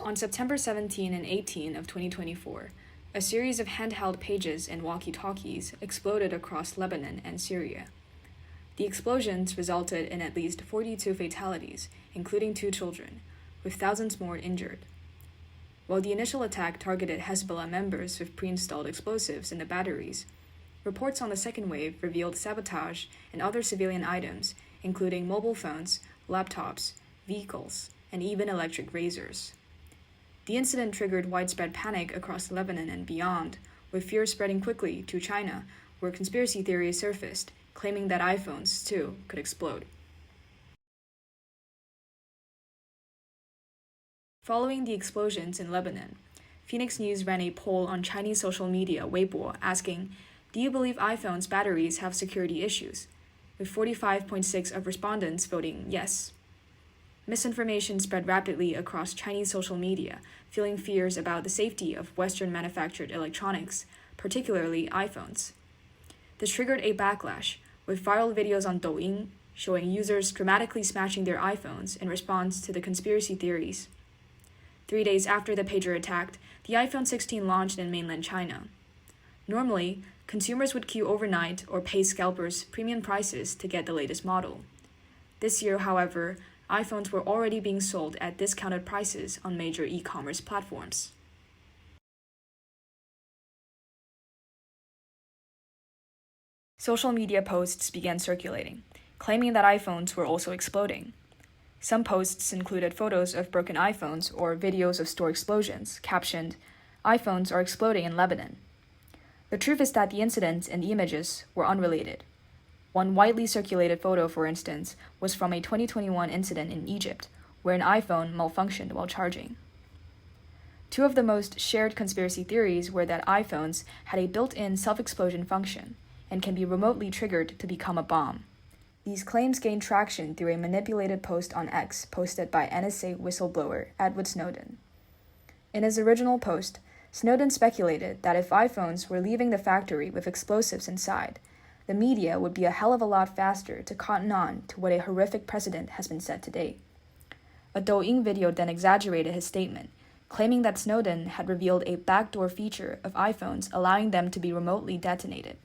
On September 17 and 18 of 2024, a series of handheld pages and walkie-talkies exploded across Lebanon and Syria. The explosions resulted in at least 42 fatalities, including 2 children, with thousands more injured. While the initial attack targeted Hezbollah members with pre-installed explosives in the batteries, reports on the second wave revealed sabotage and other civilian items, including mobile phones, laptops, vehicles, and even electric razors. The incident triggered widespread panic across Lebanon and beyond, with fear spreading quickly to China, where conspiracy theories surfaced, claiming that iPhones, too, could explode. Following the explosions in Lebanon, Phoenix News ran a poll on Chinese social media Weibo asking, "Do you believe iPhones' batteries have security issues?" with 45.6% of respondents voting yes. Misinformation spread rapidly across Chinese social media, fueling fears about the safety of Western-manufactured electronics, particularly iPhones. This triggered a backlash, with viral videos on Douyin showing users dramatically smashing their iPhones in response to the conspiracy theories. 3 days after the pager attack, the iPhone 16 launched in mainland China. Normally, consumers would queue overnight or pay scalpers premium prices to get the latest model. This year, however, iPhones were already being sold at discounted prices on major e-commerce platforms. Social media posts began circulating, claiming that iPhones were also exploding. Some posts included photos of broken iPhones or videos of store explosions, captioned, "iPhones are exploding in Lebanon." The truth is that the incidents and the images were unrelated. One widely circulated photo, for instance, was from a 2021 incident in Egypt, where an iPhone malfunctioned while charging. 2 of the most shared conspiracy theories were that iPhones had a built-in self-explosion function and can be remotely triggered to become a bomb. These claims gained traction through a manipulated post on X posted by NSA whistleblower Edward Snowden. In his original post, Snowden speculated that if iPhones were leaving the factory with explosives inside, the media would be a hell of a lot faster to cotton on to what a horrific precedent has been set today. A Douyin video then exaggerated his statement, claiming that Snowden had revealed a backdoor feature of iPhones allowing them to be remotely detonated.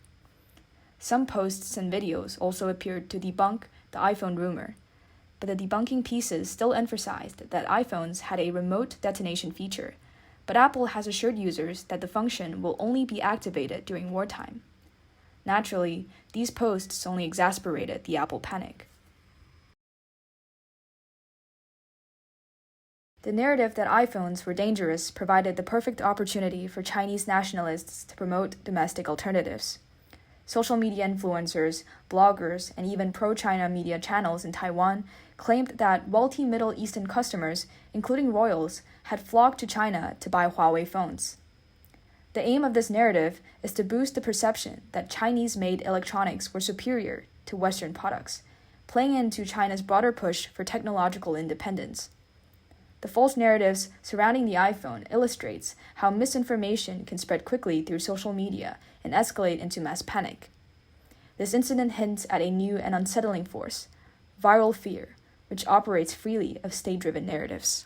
Some posts and videos also appeared to debunk the iPhone rumor, but the debunking pieces still emphasized that iPhones had a remote detonation feature, but Apple has assured users that the function will only be activated during wartime. Naturally, these posts only exasperated the Apple panic. The narrative that iPhones were dangerous provided the perfect opportunity for Chinese nationalists to promote domestic alternatives. Social media influencers, bloggers, and even pro-China media channels in Taiwan claimed that wealthy Middle Eastern customers, including royals, had flocked to China to buy Huawei phones. The aim of this narrative is to boost the perception that Chinese-made electronics were superior to Western products, playing into China's broader push for technological independence. The false narratives surrounding the iPhone illustrates how misinformation can spread quickly through social media and escalate into mass panic. This incident hints at a new and unsettling force, viral fear, which operates freely of state-driven narratives.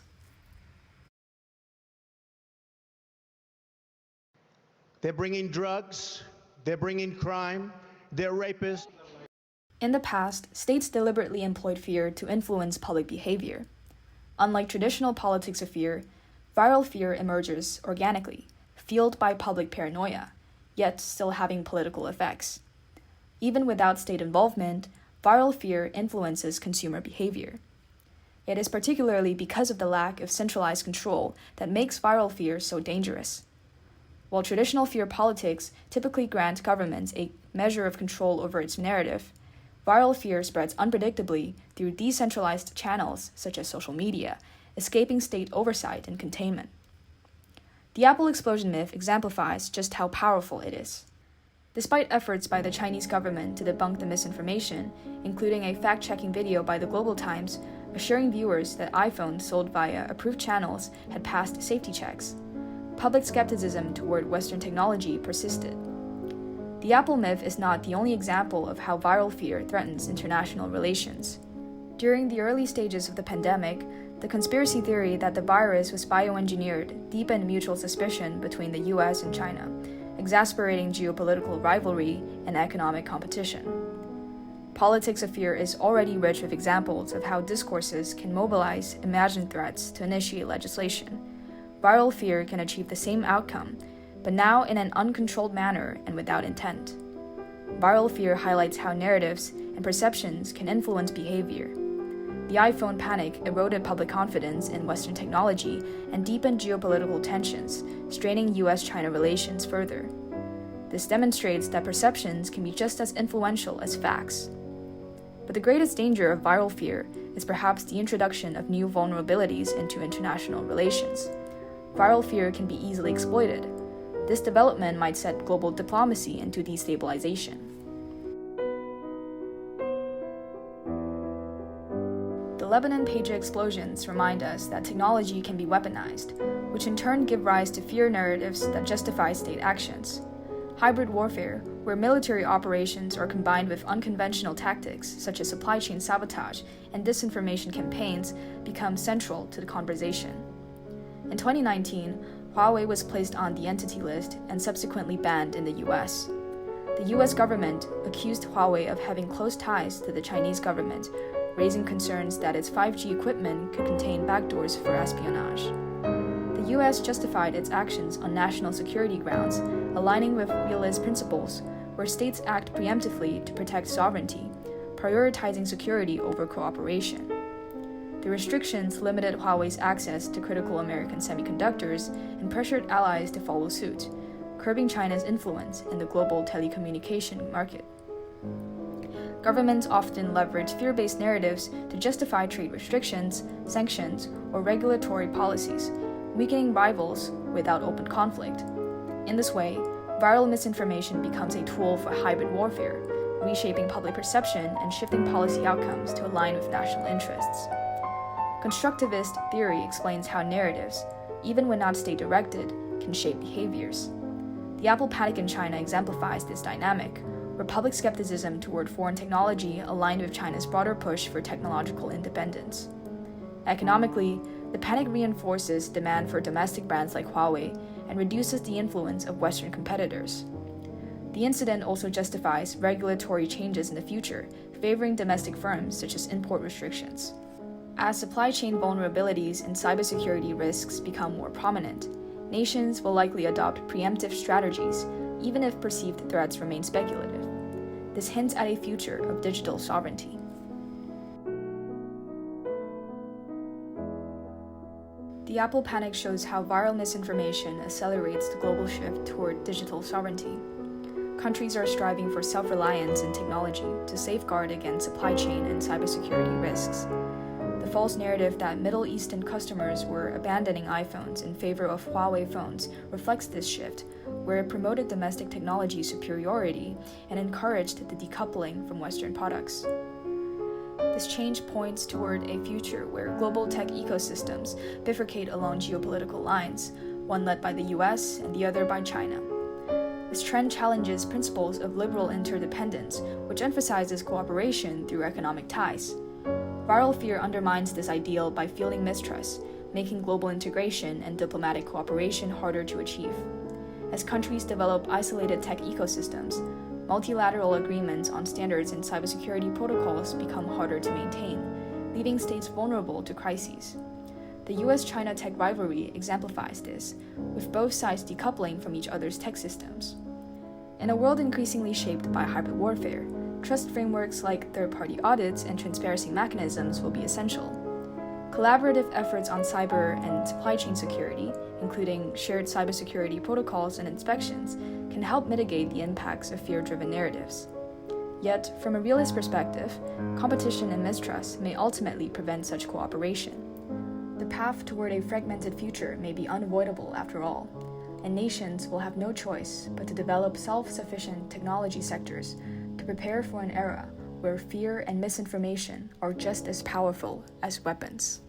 They're bringing drugs, they're bringing crime, they're rapists. In the past, states deliberately employed fear to influence public behavior. Unlike traditional politics of fear, viral fear emerges organically, fueled by public paranoia, yet still having political effects. Even without state involvement, viral fear influences consumer behavior. It is particularly because of the lack of centralized control that makes viral fear so dangerous. While traditional fear politics typically grant governments a measure of control over its narrative, viral fear spreads unpredictably through decentralized channels such as social media, escaping state oversight and containment. The Apple explosion myth exemplifies just how powerful it is. Despite efforts by the Chinese government to debunk the misinformation, including a fact-checking video by the Global Times assuring viewers that iPhones sold via approved channels had passed safety checks, public skepticism toward Western technology persisted. The Apple myth is not the only example of how viral fear threatens international relations. During the early stages of the pandemic, The conspiracy theory that the virus was bioengineered deepened mutual suspicion between the US and China, exasperating geopolitical rivalry and economic competition. Politics of fear is already rich with examples of how discourses can mobilize imagined threats to initiate legislation. Viral fear can achieve the same outcome, but now in an uncontrolled manner and without intent. Viral fear highlights how narratives and perceptions can influence behavior. The iPhone panic eroded public confidence in Western technology and deepened geopolitical tensions, straining US-China relations further. This demonstrates that perceptions can be just as influential as facts. But the greatest danger of viral fear is perhaps the introduction of new vulnerabilities into international relations. Viral fear can be easily exploited. This development might set global diplomacy into destabilization. The Lebanon pager explosions remind us that technology can be weaponized, which in turn give rise to fear narratives that justify state actions. Hybrid warfare, where military operations are combined with unconventional tactics such as supply chain sabotage and disinformation campaigns, become central to the conversation. In 2019, Huawei was placed on the Entity List and subsequently banned in the US. The US government accused Huawei of having close ties to the Chinese government, raising concerns that its 5G equipment could contain backdoors for espionage. The US justified its actions on national security grounds, aligning with realist principles, where states act preemptively to protect sovereignty, prioritizing security over cooperation. The restrictions limited Huawei's access to critical American semiconductors and pressured allies to follow suit, curbing China's influence in the global telecommunication market. Governments often leverage fear-based narratives to justify trade restrictions, sanctions, or regulatory policies, weakening rivals without open conflict. In this way, viral misinformation becomes a tool for hybrid warfare, reshaping public perception and shifting policy outcomes to align with national interests. Constructivist theory explains how narratives, even when not state-directed, can shape behaviors. The Apple panic in China exemplifies this dynamic, where public skepticism toward foreign technology aligned with China's broader push for technological independence. Economically, the panic reinforces demand for domestic brands like Huawei and reduces the influence of Western competitors. The incident also justifies regulatory changes in the future, favoring domestic firms such as import restrictions. As supply chain vulnerabilities and cybersecurity risks become more prominent, nations will likely adopt preemptive strategies, even if perceived threats remain speculative. This hints at a future of digital sovereignty. The Apple panic shows how viral misinformation accelerates the global shift toward digital sovereignty. Countries are striving for self-reliance in technology to safeguard against supply chain and cybersecurity risks. The false narrative that Middle Eastern customers were abandoning iPhones in favor of Huawei phones reflects this shift, where it promoted domestic technology superiority and encouraged the decoupling from Western products. This change points toward a future where global tech ecosystems bifurcate along geopolitical lines, one led by the US and the other by China. This trend challenges principles of liberal interdependence, which emphasizes cooperation through economic ties. Viral fear undermines this ideal by fueling mistrust, making global integration and diplomatic cooperation harder to achieve. As countries develop isolated tech ecosystems, multilateral agreements on standards and cybersecurity protocols become harder to maintain, leaving states vulnerable to crises. The US-China tech rivalry exemplifies this, with both sides decoupling from each other's tech systems. In a world increasingly shaped by hybrid warfare, trust frameworks like third-party audits and transparency mechanisms will be essential. Collaborative efforts on cyber and supply chain security, including shared cybersecurity protocols and inspections, can help mitigate the impacts of fear-driven narratives. Yet, from a realist perspective, competition and mistrust may ultimately prevent such cooperation. The path toward a fragmented future may be unavoidable after all, and nations will have no choice but to develop self-sufficient technology sectors to prepare for an era where fear and misinformation are just as powerful as weapons.